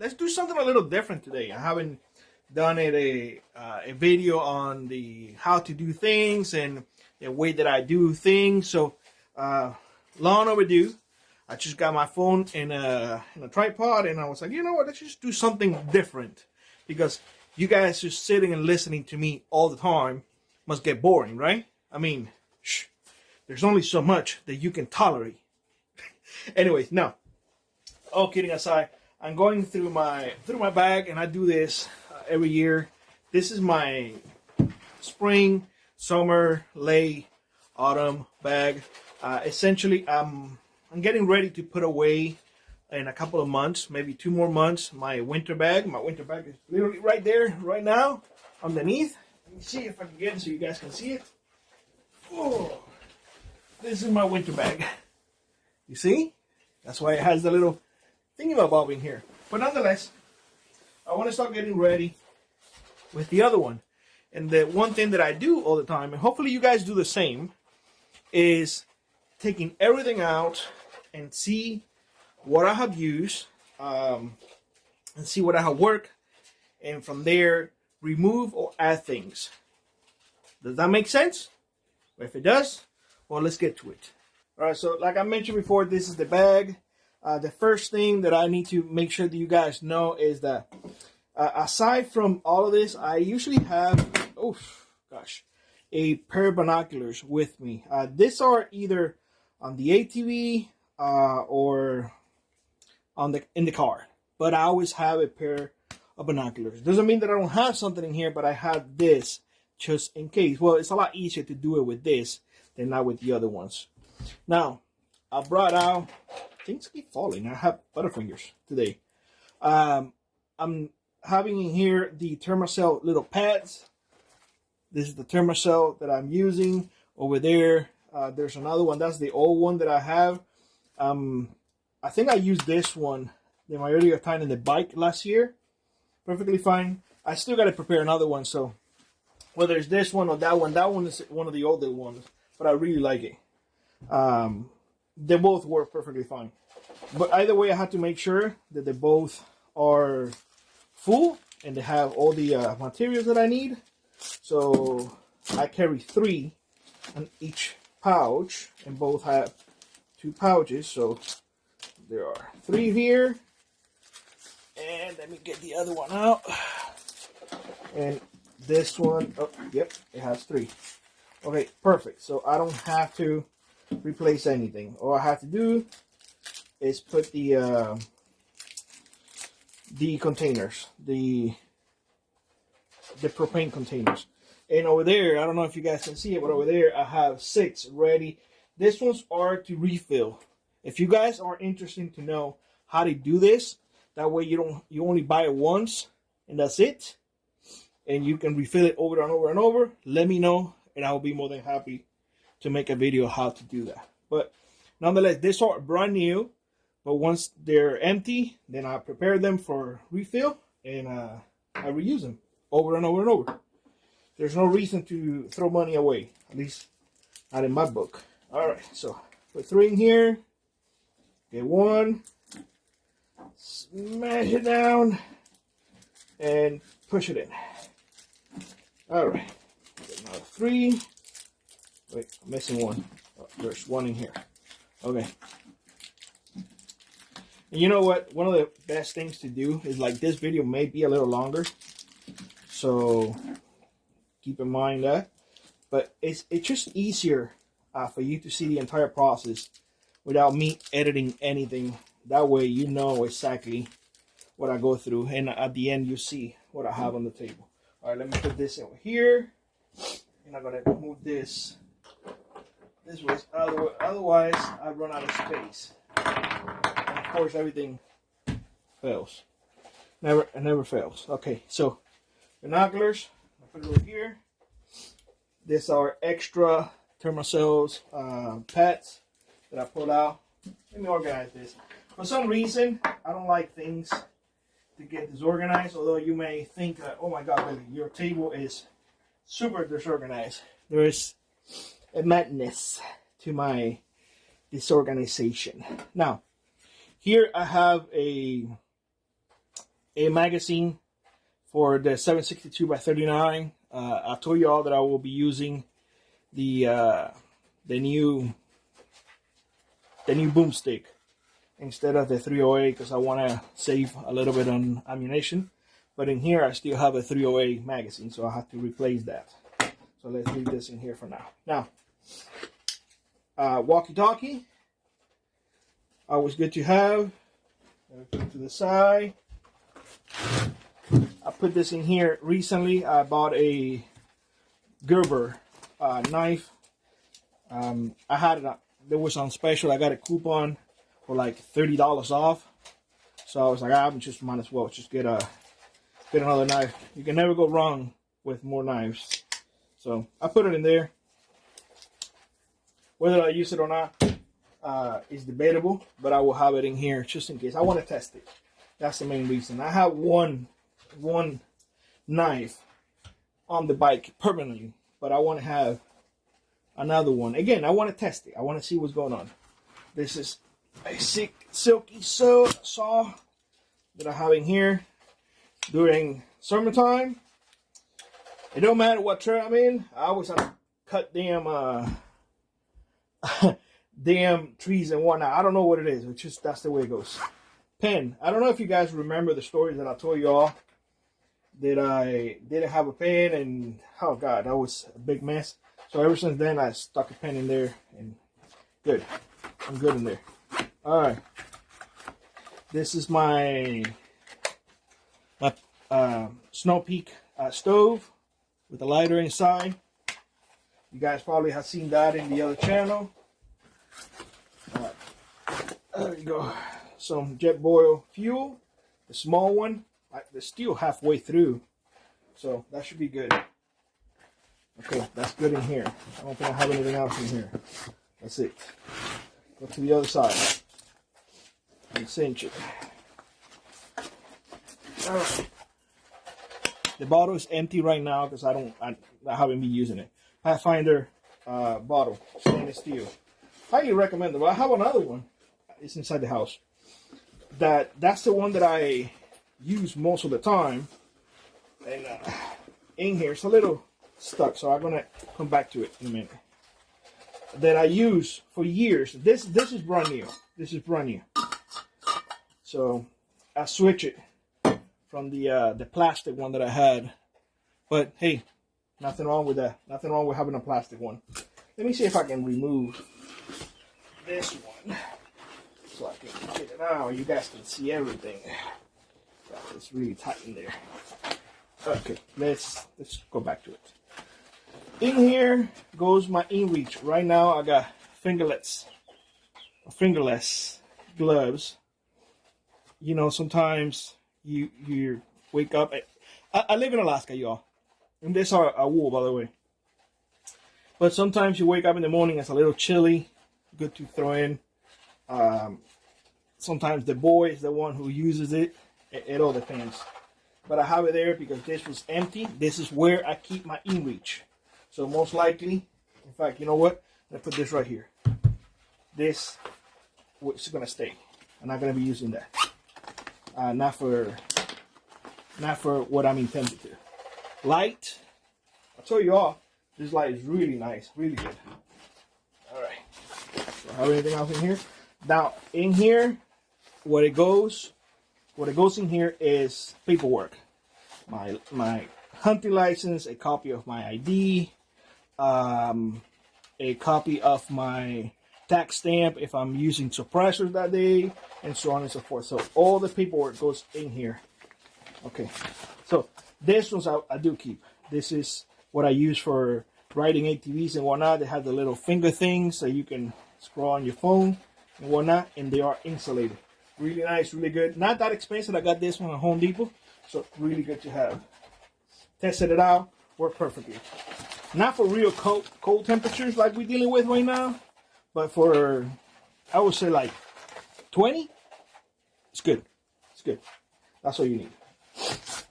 let's do something a little different today. I haven't done a video on the how to do things and the way that I do things. So long overdue. I just got my phone in a tripod, and I was like, you know what? Let's just do something different, because you guys just sitting and listening to me all the time must get boring, right? I mean, there's only so much that you can tolerate. Anyways, now, all kidding aside, I'm going through my bag, and I do this every year. This is my spring, summer, late, autumn bag. Essentially, I'm getting ready to put away in a couple of months, maybe 2 more months, my winter bag. My winter bag is literally right there, right now, underneath. Let me see if I can get it so you guys can see it. Oh, this is my winter bag. You see? That's why it has the little thingy-ma-bob in here. But nonetheless, I want to start getting ready with the other one. And the one thing that I do all the time, and hopefully you guys do the same, is taking everything out and see what I have used, and see what I have worked, and from there remove or add things. Does that make sense? If it does, well, let's get to it. All right, so like I mentioned before, this is the bag. The first thing that I need to make sure that you guys know is that aside from all of this, I usually have a pair of binoculars with me. These are either on the ATV or in the car, but I always have a pair of binoculars. Doesn't mean that I don't have something in here, but I have this just in case. Well, it's a lot easier to do it with this than not with the other ones. Now, I brought out, things keep falling. I have butterfingers today. I'm having in here the Thermacell little pads. This is the Thermacell that I'm using. Over there, there's another one. That's the old one that I have. I think I used this one the majority of the time in the bike last year. Perfectly fine. I still got to prepare another one. So whether it's this one or that one is one of the older ones, but I really like it. They both work perfectly fine. But either way, I have to make sure that they both are full and they have all the materials that I need. So I carry 3 in each pouch, and both have 2 pouches. So there are 3 here. And let me get the other one out. And this one, oh, yep, it has 3. Okay, perfect. So I don't have to replace anything. All I have to do is put the containers, the propane containers. And over there, I don't know if you guys can see it, but over there I have 6 ready. These ones are to refill. If you guys are interested to know how to do this, that way you only buy it once and that's it, and you can refill it over and over and over. Let me know, and I will be more than happy to make a video how to do that. But nonetheless, these are brand new, but once they're empty, then I prepare them for refill, and I reuse them over and over and over. There's no reason to throw money away, at least not in my book. All right, so put 3 in here. Get 1, smash it down, and push it in. All right, get another 3. Wait, I'm missing 1. Oh, there's 1 in here. Okay. And you know what? One of the best things to do is, like, this video may be a little longer, so keep in mind that. But it's just easier for you to see the entire process without me editing anything. That way you know exactly what I go through, and at the end you see what I have on the table. All right, let me put this over here, and I'm gonna move this way. Otherwise I run out of space. And of course, everything fails. It never fails. Okay, so binoculars, I'll put it over here. These are extra Thermacells pads that I pulled out. Let me organize this. For some reason, I don't like things to get disorganized, although you may think that, oh my God, Billy, your table is super disorganized. There is a madness to my disorganization. Now, here I have a a magazine for the 762 by 39. I told you all that I will be using the new boomstick instead of the 308 because I want to save a little bit on ammunition. But in here I still have a 308 magazine, so I have to replace that. So let's leave this in here for now. Now, walkie-talkie, always good to have. Put it to the side. I put this in here recently. I bought a Gerber knife. I had it. It was on special. I got a coupon for like $30 off. So I was like, I just might as well just get another knife. You can never go wrong with more knives. So I put it in there. Whether I use it or not is debatable, but I will have it in here just in case. I want to test it. That's the main reason. I have one knife on the bike permanently, but I want to have another one. Again, I want to test it. I want to see what's going on. This is a silky saw that I have in here during summertime. It don't matter what trail I'm in. I always have to cut damn trees and whatnot. I don't know what it is. It's just that's the way it goes. Pen. I don't know if you guys remember the stories that I told you all that I didn't have a pen, and oh god, that was a big mess. So ever since then, I stuck a pen in there, and good. I'm good in there. All right. This is my Snow Peak stove with a lighter inside. You guys probably have seen that in the other channel. All right. There you go. Some jet boil fuel, the small one. They're still halfway through, so that should be good. Okay, that's good in here. I don't think I have anything else in here. That's it. Go to the other side and cinch it. All right. The bottle is empty right now because I haven't been using it. Pathfinder bottle, stainless steel. Highly recommend it. I have another one. It's inside the house. That's the one that I use most of the time. And in here, it's a little stuck, so I'm gonna come back to it in a minute. That I use for years. This is brand new. This is brand new. So I switch it from the plastic one that I had. But hey, nothing wrong with that. Nothing wrong with having a plastic one. Let me see if I can remove this one so I can get it out. You guys can see everything. It's really tight in there. Okay, let's go back to it. In here goes my InReach. Right now I got fingerless gloves. You know, sometimes you wake up. I live in Alaska, y'all, and these are wool, by the way. But sometimes you wake up in the morning, it's a little chilly. Good to throw in. Sometimes the boy is the one who uses it. It all depends. But I have it there because this was empty. This is where I keep my InReach. So most likely, in fact, you know what? Let's put this right here. This is gonna stay. I'm not gonna be using that. Not for what I'm intended to. Light. I told you all, this light is really nice, really good. All right. Do I have anything else in here? Now in here, what it goes in here is paperwork. My hunting license, a copy of my ID, a copy of my tax stamp if I'm using suppressors that day, and so on and so forth. So all the paperwork goes in here. Okay, so this ones I do keep. This is what I use for riding ATVs and whatnot. They have the little finger things so you can scroll on your phone and whatnot, and they are insulated. Really nice, really good. Not that expensive. I got this one at Home Depot, so really good to have. Tested it out, worked perfectly. Not for real cold temperatures like we're dealing with right now, but for, I would say like 20, it's good. It's good. That's all you need.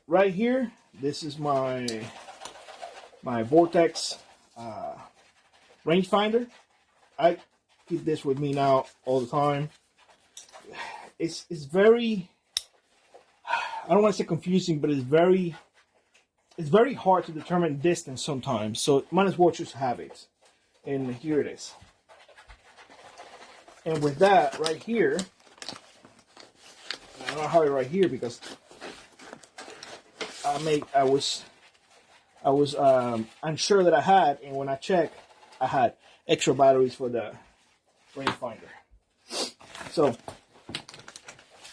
Right here, this is my Vortex rangefinder. I keep this with me now all the time. It's very, I don't want to say confusing, but it's very hard to determine distance sometimes. So might as well just have it. And here it is. And with that right here, I don't have it right here because I was unsure that I had, and when I checked, I had extra batteries for the rangefinder. So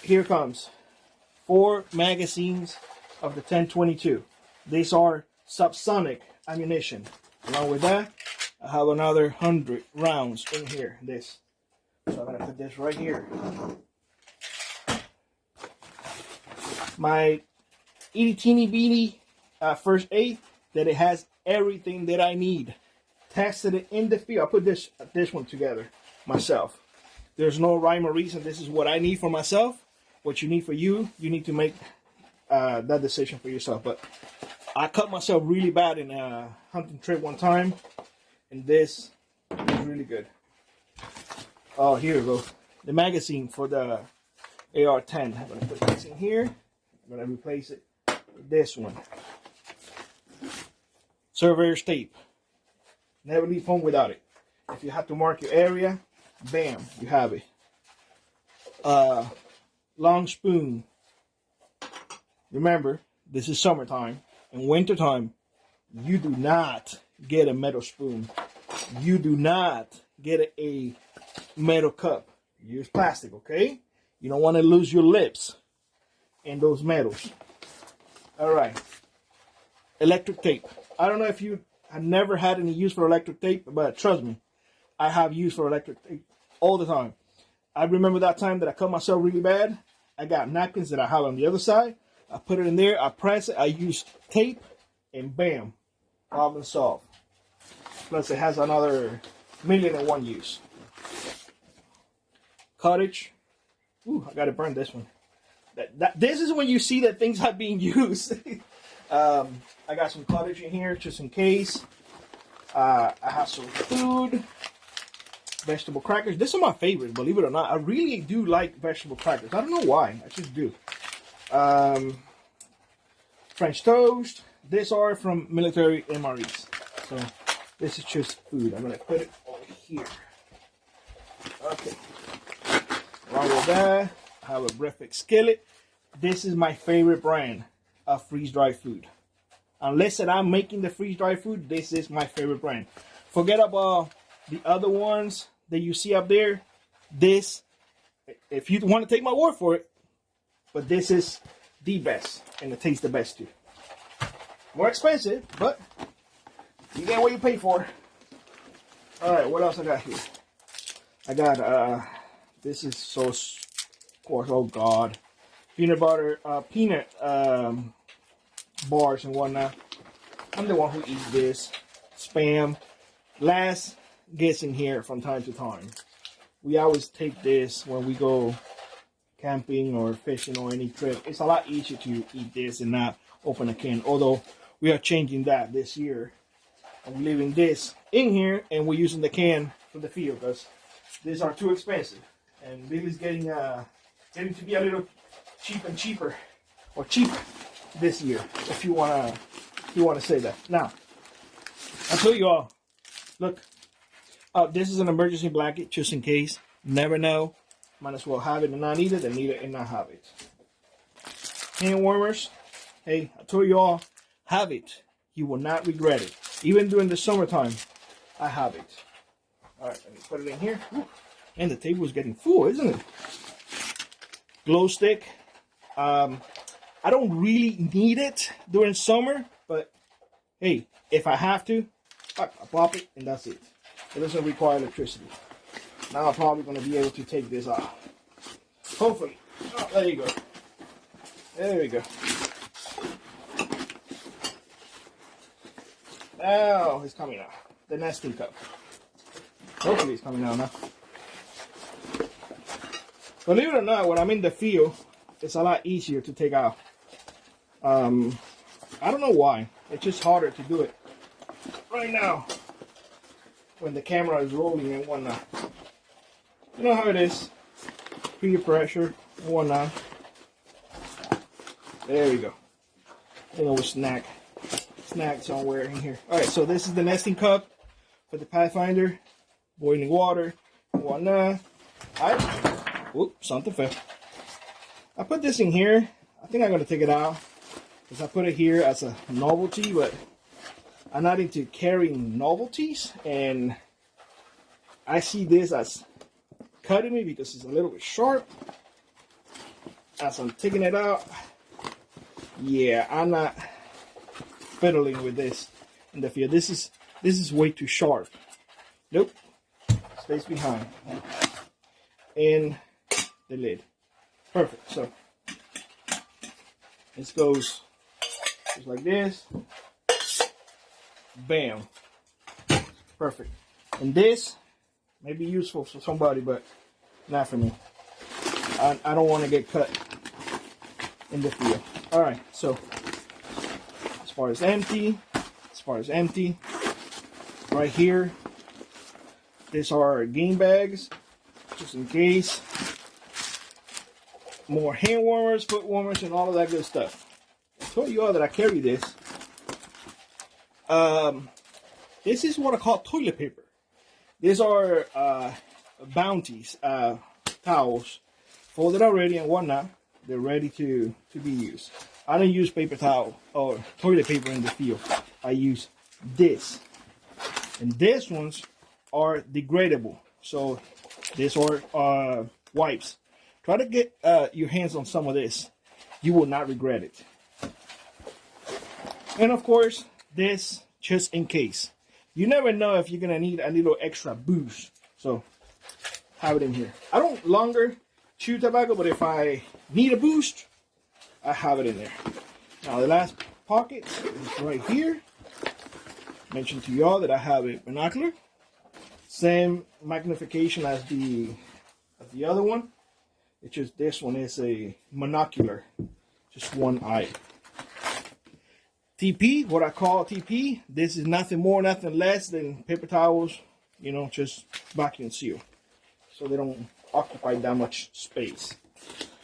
here comes 4 magazines of the 1022. These are subsonic ammunition. Along with that, I have another 100 rounds in here. This. So I'm gonna put this right here. My itty teeny beanie first aid that it has everything that I need. Tested it in the field. I put this one together myself. There's no rhyme or reason. This is what I need for myself. What you need for you, you need to make that decision for yourself. But I cut myself really bad in a hunting trip one time, and this is really good. Oh, here we go. The magazine for the AR-10. I'm going to put this in here. I'm going to replace it with this one. Surveyor's tape. Never leave home without it. If you have to mark your area, bam, you have it. Long spoon. Remember, this is summertime. In wintertime, you do not get a metal spoon. You do not get a metal cup. Use plastic, okay? You don't want to lose your lips in those metals. All right. Electric tape. I don't know if you have never had any use for electric tape, but trust me, I have use for electric tape all the time. I remember that time that I cut myself really bad. I got napkins that I have on the other side. I put it in there. I press it. I use tape, and bam, problem solved. Plus, it has another 1,000,001 use. Cottage. Ooh, I gotta burn this one. This is when you see that things are being used. I got some cottage in here just in case. I have some food, vegetable crackers. This is my favorite, believe it or not. I really do like vegetable crackers. I don't know why. I just do. French toast. These are from military MREs. So this is just food. I'm gonna put it over here. Okay. Along with that, I have a breakfast skillet. This is my favorite brand of freeze-dried food. Unless that I'm making the freeze-dried food, this is my favorite brand. Forget about the other ones that you see up there. This, if you want to take my word for it, but this is the best, and it tastes the best too. More expensive, but you get what you pay for. All right, what else I got here? I got this is so, of course, oh god, peanut butter, peanut bars and whatnot. I'm the one who eats this. Spam. Last gets in here from time to time. We always take this when we go camping or fishing or any trip. It's a lot easier to eat this and not open a can. Although we are changing that this year. I'm leaving this in here and we're using the can for the field because these are too expensive. And Billy's getting to be a little cheap and cheaper, or cheap this year, if you wanna say that. Now, I'll tell you all. Look, this is an emergency blanket just in case. Never know. Might as well have it and not need it, and need it and not have it. Hand warmers. Hey, I told you all, have it. You will not regret it. Even during the summertime, I have it. All right, let me put it in here. Ooh. And the table is getting full, isn't it? Glow stick. I don't really need it during summer, but hey, if I have to, I pop it and that's it. It doesn't require electricity. Now I'm probably going to be able to take this off. Hopefully. Oh, there you go. There we go. Now it's coming out. The nesting cup. Hopefully it's coming out now. Believe it or not, when I'm in the field, it's a lot easier to take out. I don't know why. It's just harder to do it right now when the camera is rolling and whatnot. You know how it is. Peer pressure and whatnot. There we go. I think it was snack somewhere in here. All right, so this is the nesting cup for the Pathfinder, boiling water, and whatnot. Something fell. I put this in here. I think I'm gonna take it out because I put it here as a novelty, but I'm not into carrying novelties, and I see this as cutting me because it's a little bit sharp. As I'm taking it out, yeah, I'm not fiddling with this in the field. This is way too sharp. Nope, stays behind. And the lid, perfect. So this goes just like this. Bam, perfect. And this may be useful for somebody, but not for me. I don't want to get cut in the field. All right, so as far as empty, right here, these are game bags, just in case. More hand warmers, foot warmers, and all of that good stuff. I told you all that I carry this. This is what I call toilet paper. These are bounties, towels, folded already and whatnot. They're ready to be used. I don't use paper towel or toilet paper in the field. I use this. And these ones are degradable. So these are wipes. Try to get your hands on some of this. You will not regret it. And of course, this just in case. You never know if you're gonna need a little extra boost. So have it in here. I don't longer chew tobacco, but if I need a boost, I have it in there. Now the last pocket is right here. Mentioned to y'all that I have a binocular. Same magnification as the other one. It's just this one is a monocular, just one eye. TP, what I call TP, this is nothing more, nothing less than paper towels, you know, just vacuum seal. So they don't occupy that much space.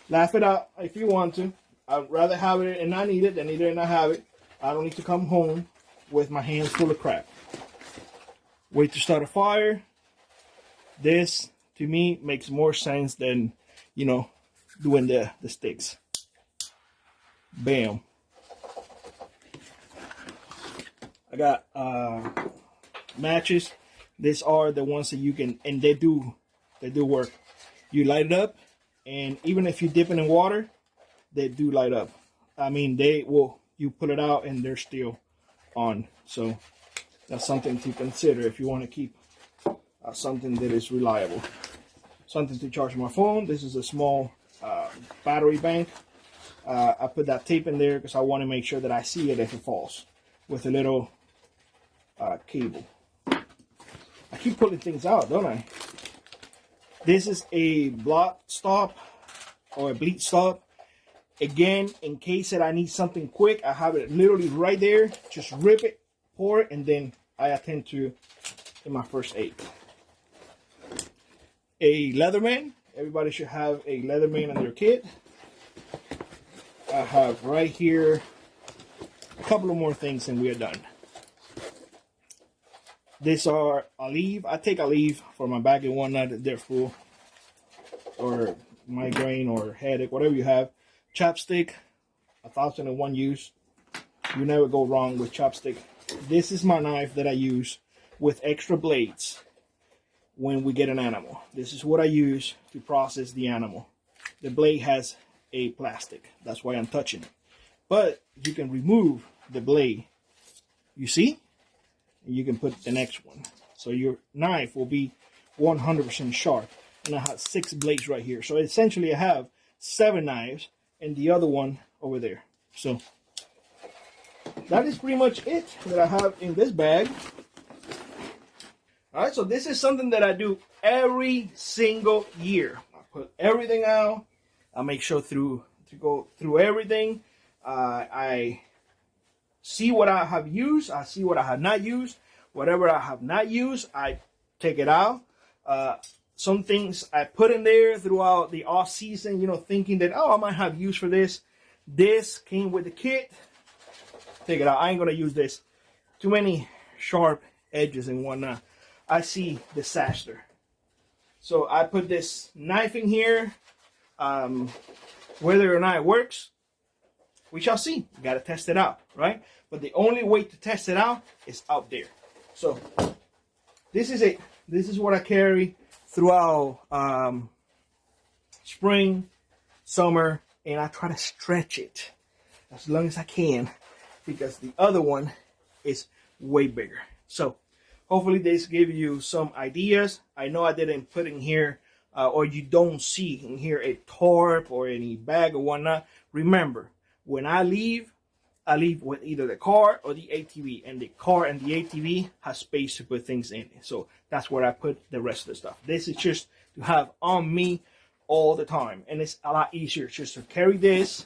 Laugh it out if you want to. I'd rather have it and not need it than need it and not have it. I don't need to come home with my hands full of crap. Wait to start a fire. This, to me, makes more sense than, you know, doing the sticks. Bam. I got matches. These are the ones that you can, and they do work. You light it up, and even if you dip it in water, they do light up. I mean, you pull it out and they're still on. So that's something to consider if you want to keep something that is reliable. Something to charge my phone. This is a small battery bank. I put that tape in there because I want to make sure that I see it if it falls, with a little cable. I keep pulling things out, don't I? This is a blot stop or a bleach stop. Again, in case that I need something quick, I have it literally right there. Just rip it, pour it, and then I attend to in my first aid. A Leatherman. Everybody should have a Leatherman in their kit. I have right here a couple of more things and we are done. These are Aleve. I take Aleve for my back and whatnot if they're full, or migraine or headache, whatever you have. Chopstick, 1,001 use. You never go wrong with chopstick. This is my knife that I use with extra blades when we get an animal. This is what I use to process the animal. The blade has a plastic. That's why I'm touching it. But you can remove the blade. You see? And you can put the next one. So your knife will be 100% sharp. And I have 6 blades right here. So essentially I have 7 knives and the other one over there. So that is pretty much it that I have in this bag. All right, so this is something that I do every single year. I put everything out. I make sure to go through everything. I see what I have used. I see what I have not used. Whatever I have not used, I take it out. Some things I put in there throughout the off season, you know, thinking that, oh, I might have use for this. This came with the kit. Take it out. I ain't gonna use this. Too many sharp edges and whatnot. I see disaster. So I put this knife in here. Whether or not it works, we shall see. You gotta test it out, right? But the only way to test it out is out there. So this is it. This is what I carry throughout spring, summer, and I try to stretch it as long as I can because the other one is way bigger. So hopefully this gave you some ideas. I know I didn't put in here or you don't see in here a tarp or any bag or whatnot. Remember, when I leave with either the car or the ATV, and the car and the ATV has space to put things in. So that's where I put the rest of the stuff. This is just to have on me all the time, and it's a lot easier just to carry this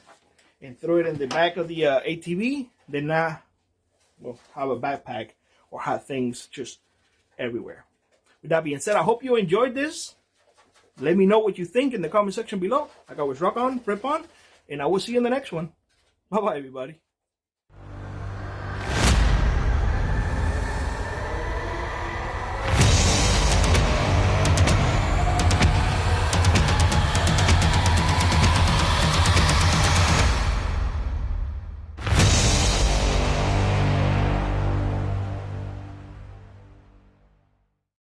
and throw it in the back of the ATV than not have a backpack or have things just everywhere. With that being said, I hope you enjoyed this. Let me know what you think in the comment section below. Like always, rock on, prep on, and I will see you in the next one. Bye bye, everybody.